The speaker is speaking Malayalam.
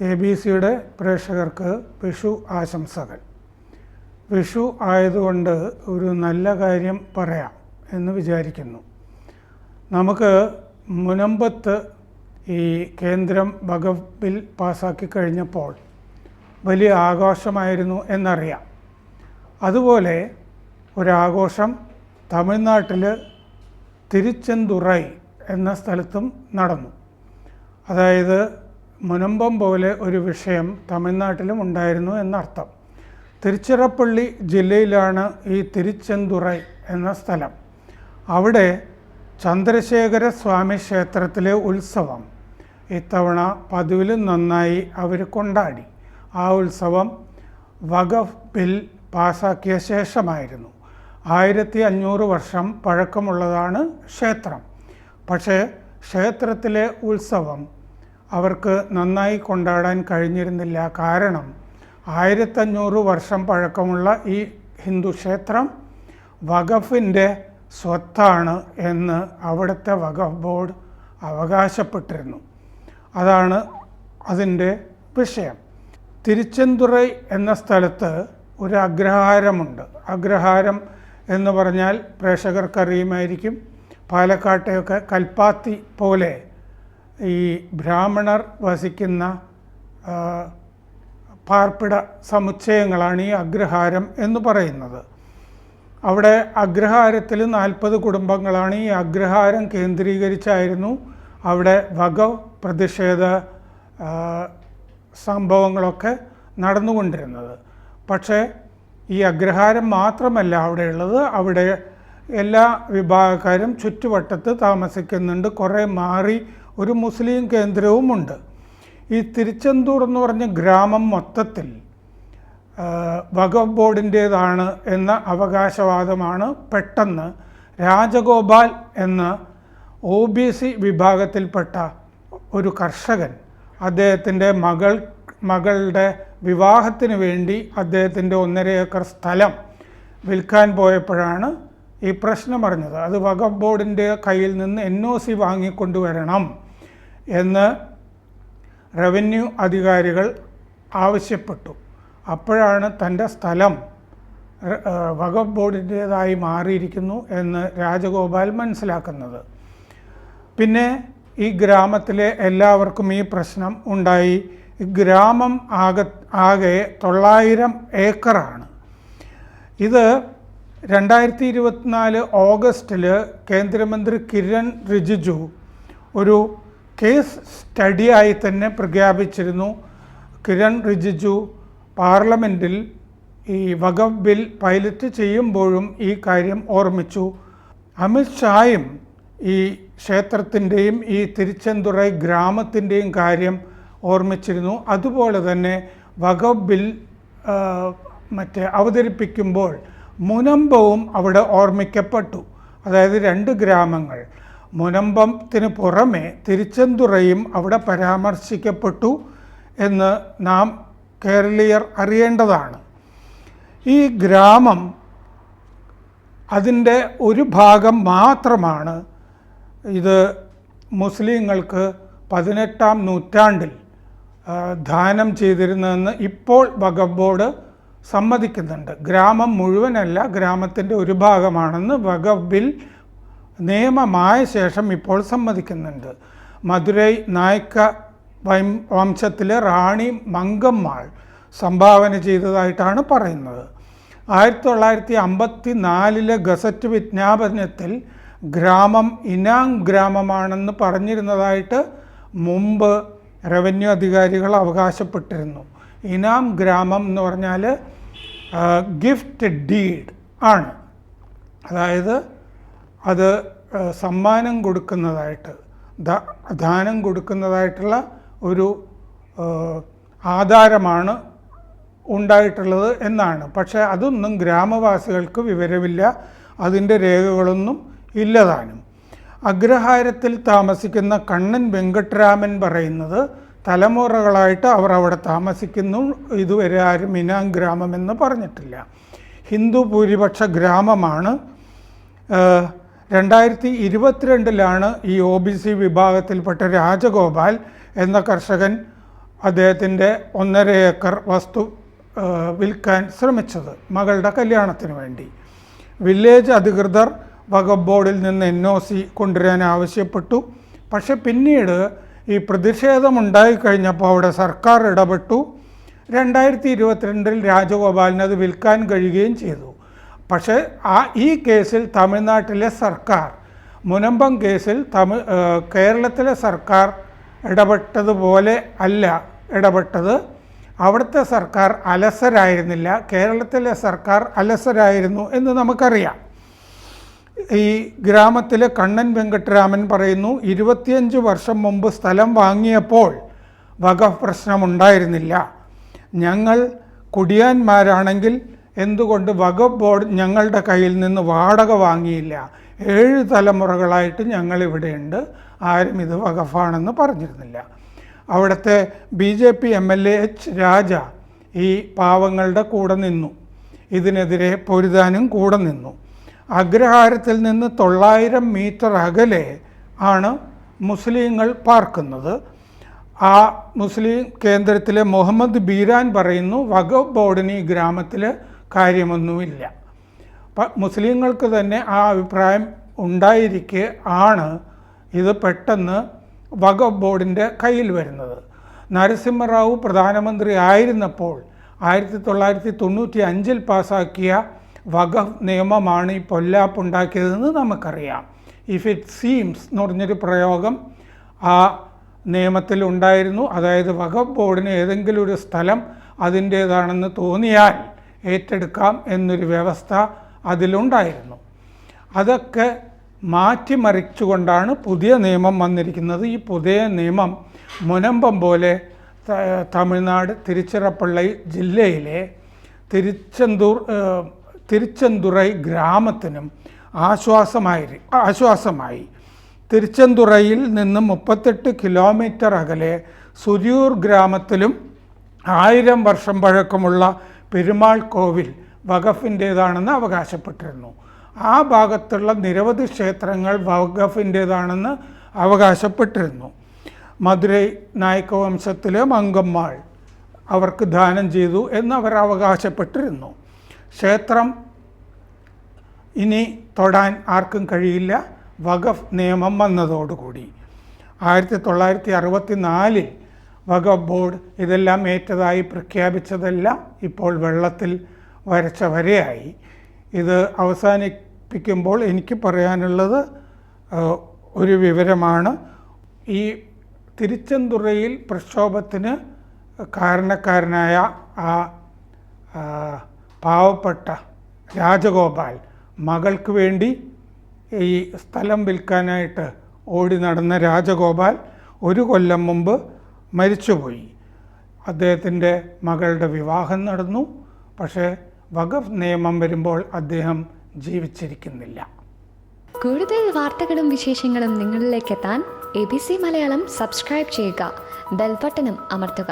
ABC-യുടെ പ്രേക്ഷകർക്ക് വിഷു ആശംസകൾ. വിഷു ആയതുകൊണ്ട് ഒരു നല്ല കാര്യം പറയാം എന്ന് വിചാരിക്കുന്നു. നമുക്ക് മുനമ്പത്ത് ഈ കേന്ദ്രം വഖഫ് ബിൽ പാസ്സാക്കി കഴിഞ്ഞപ്പോൾ വലിയ ആഘോഷമായിരുന്നു എന്നറിയാം. അതുപോലെ ഒരാഘോഷം തമിഴ്നാട്ടിൽ തിരുച്ചെന്തുറൈ എന്ന സ്ഥലത്തും നടന്നു. അതായത് മുനമ്പം പോലെ ഒരു വിഷയം തമിഴ്നാട്ടിലും ഉണ്ടായിരുന്നു എന്നർത്ഥം. തിരുച്ചിറപ്പള്ളി ജില്ലയിലാണ് ഈ തിരുച്ചെന്തുറൈ എന്ന സ്ഥലം. അവിടെ ചന്ദ്രശേഖര സ്വാമി ക്ഷേത്രത്തിലെ ഉത്സവം ഇത്തവണ പതിവിലും നന്നായി അവർ കൊണ്ടാടി. ആ ഉത്സവം വഖഫ് ബിൽ പാസാക്കിയ ശേഷമായിരുന്നു. 1500 വർഷം പഴക്കമുള്ളതാണ് ക്ഷേത്രം. പക്ഷേ ക്ഷേത്രത്തിലെ ഉത്സവം അവർക്ക് നന്നായി കൊണ്ടാടാൻ കഴിഞ്ഞിരുന്നില്ല. കാരണം 1500 വർഷം പഴക്കമുള്ള ഈ ഹിന്ദു ക്ഷേത്രം വഖഫിൻ്റെ സ്വത്താണ് എന്ന് അവിടുത്തെ വഖഫ് ബോർഡ് അവകാശപ്പെട്ടിരുന്നു. അതാണ് അതിൻ്റെ വിഷയം. തിരുച്ചെന്തുറൈ എന്ന സ്ഥലത്ത് ഒരു അഗ്രഹാരമുണ്ട്. അഗ്രഹാരം എന്ന് പറഞ്ഞാൽ പ്രേക്ഷകർക്കറിയുമായിരിക്കും, പാലക്കാട്ടെയൊക്കെ കൽപ്പാത്തി പോലെ ഈ ബ്രാഹ്മണർ വസിക്കുന്ന പാർപ്പിട സമുച്ചയങ്ങളാണ് ഈ അഗ്രഹാരം എന്ന് പറയുന്നത്. അവിടെ അഗ്രഹാരത്തിൽ 40 കുടുംബങ്ങളാണ്. ഈ അഗ്രഹാരം കേന്ദ്രീകരിച്ചായിരുന്നു അവിടെ വഖഫ് പ്രതിഷേധ സംഭവങ്ങളൊക്കെ നടന്നുകൊണ്ടിരുന്നത്. പക്ഷേ ഈ അഗ്രഹാരം മാത്രമല്ല അവിടെയുള്ളത്. അവിടെ എല്ലാ വിഭാഗക്കാരും ചുറ്റുവട്ടത്ത് താമസിക്കുന്നുണ്ട്. കുറേ മാറി ഒരു മുസ്ലിം കേന്ദ്രവുമുണ്ട്. ഈ തിരുച്ചെന്തൂർ എന്ന് പറഞ്ഞ ഗ്രാമം മൊത്തത്തിൽ വഖഫ് ബോർഡിൻ്റേതാണ് എന്ന അവകാശവാദമാണ് പെട്ടെന്ന് രാജഗോപാൽ എന്ന OBC വിഭാഗത്തിൽപ്പെട്ട ഒരു കർഷകൻ അദ്ദേഹത്തിൻ്റെ മകളുടെ വിവാഹത്തിന് വേണ്ടി അദ്ദേഹത്തിൻ്റെ 1.5 ഏക്കർ സ്ഥലം വിൽക്കാൻ പോയപ്പോഴാണ് ഈ പ്രശ്നം അറിഞ്ഞത്. അത് വഖഫ് ബോർഡിൻ്റെ കയ്യിൽ നിന്ന് NOC വാങ്ങിക്കൊണ്ടുവരണം എന്ന് റവന്യൂ അധികാരികൾ ആവശ്യപ്പെട്ടു. അപ്പോഴാണ് തൻ്റെ സ്ഥലം വഖഫ് ബോർഡിൻ്റേതായി മാറിയിരിക്കുന്നു എന്ന് രാജഗോപാൽ മനസ്സിലാക്കുന്നത്. പിന്നെ ഈ ഗ്രാമത്തിലെ എല്ലാവർക്കും ഈ പ്രശ്നം ഉണ്ടായി. ഈ ഗ്രാമം ആകെ 900 ഏക്കറാണ്. ഇത് 2024 ഓഗസ്റ്റിൽ കേന്ദ്രമന്ത്രി കിരൺ റിജിജു ഒരു കേസ് സ്റ്റഡിയായി തന്നെ പ്രഖ്യാപിച്ചിരുന്നു. കിരൺ റിജിജു പാർലമെൻറ്റിൽ ഈ വഖഫ് ബിൽ പൈലറ്റ് ചെയ്യുമ്പോഴും ഈ കാര്യം ഓർമ്മിച്ചു. അമിത് ഷായും ഈ ക്ഷേത്രത്തിൻ്റെയും ഈ തിരുച്ചെന്തുറൈ ഗ്രാമത്തിൻ്റെയും കാര്യം ഓർമ്മിച്ചിരുന്നു. അതുപോലെ തന്നെ വഖഫ് ബിൽ അവതരിപ്പിക്കുമ്പോൾ മുനമ്പവും അവിടെ ഓർമ്മിക്കപ്പെട്ടു. അതായത് 2 ഗ്രാമങ്ങൾ, മുനമ്പത്തിന് പുറമെ തിരുച്ചെന്തുറയും അവിടെ പരാമർശിക്കപ്പെട്ടു എന്ന് നാം കേരളീയർ അറിയേണ്ടതാണ്. ഈ ഗ്രാമം അതിൻ്റെ ഒരു ഭാഗം മാത്രമാണ് ഇത് മുസ്ലിങ്ങൾക്ക് 18-ാം നൂറ്റാണ്ടിൽ ദാനം ചെയ്തിരുന്നതെന്ന് ഇപ്പോൾ വഖഫ് ബോർഡ് സമ്മതിക്കുന്നുണ്ട്. ഗ്രാമം മുഴുവനല്ല, ഗ്രാമത്തിൻ്റെ ഒരു ഭാഗമാണെന്ന് വഖഫ് ബിൽ നിയമമായ ശേഷം ഇപ്പോൾ സമ്മതിക്കുന്നുണ്ട്. മധുരൈ നായ്ക്ക വംശത്തിലെ റാണി മങ്കമ്മാൾ സംഭാവന ചെയ്തതായിട്ടാണ് പറയുന്നത്. 1954 ഗസറ്റ് വിജ്ഞാപനത്തിൽ ഗ്രാമം ഇനാം ഗ്രാമമാണെന്ന് പറഞ്ഞിരുന്നതായിട്ട് മുമ്പ് റവന്യൂ അധികാരികൾ അവകാശപ്പെട്ടിരുന്നു. ഇനാം ഗ്രാമം എന്ന് പറഞ്ഞാൽ ഗിഫ്റ്റ് ഡീഡ് ആണ്. അതായത് അത് സമ്മാനം കൊടുക്കുന്നതായിട്ട്, ദാനം കൊടുക്കുന്നതായിട്ടുള്ള ഒരു ആധാരമാണ് ഉണ്ടായിട്ടുള്ളത് എന്നാണ്. പക്ഷേ അതൊന്നും ഗ്രാമവാസികൾക്ക് വിവരമില്ല, അതിൻ്റെ രേഖകളൊന്നും ഇല്ലതാനും. അഗ്രഹാരത്തിൽ താമസിക്കുന്ന കണ്ണൻ വെങ്കട്ടരാമൻ പറയുന്നത് തലമുറകളായിട്ട് അവർ അവിടെ താമസിക്കുന്നു, ഇതുവരെ ആരും ഇനാം ഗ്രാമമെന്ന് പറഞ്ഞിട്ടില്ല. ഹിന്ദു ഭൂരിപക്ഷ ഗ്രാമമാണ്. 2022 ഈ OBC വിഭാഗത്തിൽപ്പെട്ട രാജഗോപാൽ എന്ന കർഷകൻ അദ്ദേഹത്തിൻ്റെ 1.5 ഏക്കർ വസ്തു വിൽക്കാൻ ശ്രമിച്ചത് മകളുടെ കല്യാണത്തിന് വേണ്ടി. വില്ലേജ് അധികൃതർ വഖഫ് ബോർഡിൽ നിന്ന് NOC കൊണ്ടുവരാൻ ആവശ്യപ്പെട്ടു. പക്ഷെ പിന്നീട് ഈ പ്രതിഷേധമുണ്ടായിക്കഴിഞ്ഞപ്പോൾ അവിടെ സർക്കാർ ഇടപെട്ടു. 2022 രാജഗോപാലിന് അത് വിൽക്കാൻ കഴിയുകയും ചെയ്തു. പക്ഷേ ഈ കേസിൽ തമിഴ്നാട്ടിലെ സർക്കാർ, മുനമ്പം കേസിൽ കേരളത്തിലെ സർക്കാർ ഇടപെട്ടതുപോലെ അല്ല ഇടപെട്ടത്. അവിടുത്തെ സർക്കാർ അലസരായിരുന്നില്ല, കേരളത്തിലെ സർക്കാർ അലസരായിരുന്നു എന്ന് നമുക്കറിയാം. ഈ ഗ്രാമത്തിലെ കണ്ണൻ വെങ്കട്ടരാമൻ പറയുന്നു, 25 വർഷം മുമ്പ് സ്ഥലം വാങ്ങിയപ്പോൾ വഖഫ് പ്രശ്നമുണ്ടായിരുന്നില്ല. ഞങ്ങൾ കുടിയാന്മാരാണെങ്കിൽ എന്തുകൊണ്ട് വഖഫ് ബോർഡ് ഞങ്ങളുടെ കയ്യിൽ നിന്ന് വാടക വാങ്ങിയില്ല? 7 തലമുറകളായിട്ട് ഞങ്ങളിവിടെയുണ്ട്, ആരും ഇത് വഖഫാണെന്ന് പറഞ്ഞിരുന്നില്ല. അവിടുത്തെ BJP MLA H. രാജ ഈ പാവങ്ങളുടെ കൂടെ നിന്നു, ഇതിനെതിരെ പൊരുതാനും കൂടെ നിന്നു. അഗ്രഹാരത്തിൽ നിന്ന് 900 മീറ്റർ അകലെ ആണ് മുസ്ലിങ്ങൾ പാർക്കുന്നത്. ആ മുസ്ലിം കേന്ദ്രത്തിലെ മുഹമ്മദ് ബീരാൻ പറയുന്നു, വഖഫ് ബോർഡിന് ഈ ഗ്രാമത്തിൽ കാര്യമൊന്നുമില്ല. മുസ്ലിങ്ങൾക്ക് തന്നെ ആ അഭിപ്രായം ഉണ്ടായിരിക്കെ ആണ് ഇത് പെട്ടെന്ന് വഖഫ് ബോർഡിൻ്റെ കയ്യിൽ വരുന്നത്. നരസിംഹറാവു പ്രധാനമന്ത്രി ആയിരുന്നപ്പോൾ 1995 പാസാക്കിയ വഖഫ് നിയമമാണ് ഈ പൊല്ലാപ്പുണ്ടാക്കിയതെന്ന് നമുക്കറിയാം. ഇഫ് ഇറ്റ് സീംസ് എന്ന് പറഞ്ഞൊരു പ്രയോഗം ആ നിയമത്തിൽ ഉണ്ടായിരുന്നു. അതായത് വഖഫ് ബോർഡിന് ഏതെങ്കിലും ഒരു സ്ഥലം അതിൻ്റേതാണെന്ന് തോന്നിയാൽ ഏറ്റെടുക്കാം എന്നൊരു വ്യവസ്ഥ അതിലുണ്ടായിരുന്നു. അതൊക്കെ മാറ്റിമറിച്ചുകൊണ്ടാണ് പുതിയ നിയമം വന്നിരിക്കുന്നത്. ഈ പുതിയ നിയമം മുനമ്പം പോലെ തമിഴ്നാട് തിരുച്ചിറപ്പള്ളി ജില്ലയിലെ തിരുച്ചെന്തുറൈ ഗ്രാമത്തിനും ആശ്വാസമായി. തിരുച്ചെന്തുറയിൽ നിന്ന് 38 കിലോമീറ്റർ അകലെ സുരിയൂർ ഗ്രാമത്തിലും 1000 വർഷം പഴക്കമുള്ള പെരുമാൾ കോവിൽ വഖഫിൻ്റേതാണെന്ന് അവകാശപ്പെട്ടിരുന്നു. ആ ഭാഗത്തുള്ള നിരവധി ക്ഷേത്രങ്ങൾ വഖഫിൻ്റേതാണെന്ന് അവകാശപ്പെട്ടിരുന്നു. മധുരൈ നായക വംശത്തിലെ മങ്കമ്മാൾ അവർക്ക് ദാനം ചെയ്തു എന്ന് അവർ അവകാശപ്പെട്ടിരുന്നു. ക്ഷേത്രം ഇനി തൊടാൻ ആർക്കും കഴിയില്ല വഖഫ് നിയമം വന്നതോടുകൂടി. 1964 വഖഫ് ബോർഡ് ഇതെല്ലാം ഏറ്റതായി പ്രഖ്യാപിച്ചതെല്ലാം ഇപ്പോൾ വെള്ളത്തിൽ വരച്ച വരെയായി. ഇത് അവസാനിപ്പിക്കുമ്പോൾ എനിക്ക് പറയാനുള്ളത് ഒരു വിവരമാണ്. ഈ തിരുച്ചെന്തുറയിൽ പ്രക്ഷോഭത്തിന് കാരണക്കാരനായ ആ പാവപ്പെട്ട രാജഗോപാൽ, മകൾക്ക് വേണ്ടി ഈ സ്ഥലം വിൽക്കാനായിട്ട് ഓടി നടന്ന രാജഗോപാൽ 1 കൊല്ലം മുമ്പ് മരിച്ചുപോയി. അദ്ദേഹത്തിൻ്റെ മകളുടെ വിവാഹം നടന്നു. പക്ഷേ വഖഫ് നിയമം വരുമ്പോൾ അദ്ദേഹം ജീവിച്ചിരിക്കുന്നില്ല. കൂടുതൽ വാർത്തകളും വിശേഷങ്ങളും നിങ്ങളിലേക്ക് എത്താൻ ABC മലയാളം സബ്സ്ക്രൈബ് ചെയ്യുക, ബെൽ ബട്ടണും അമർത്തുക.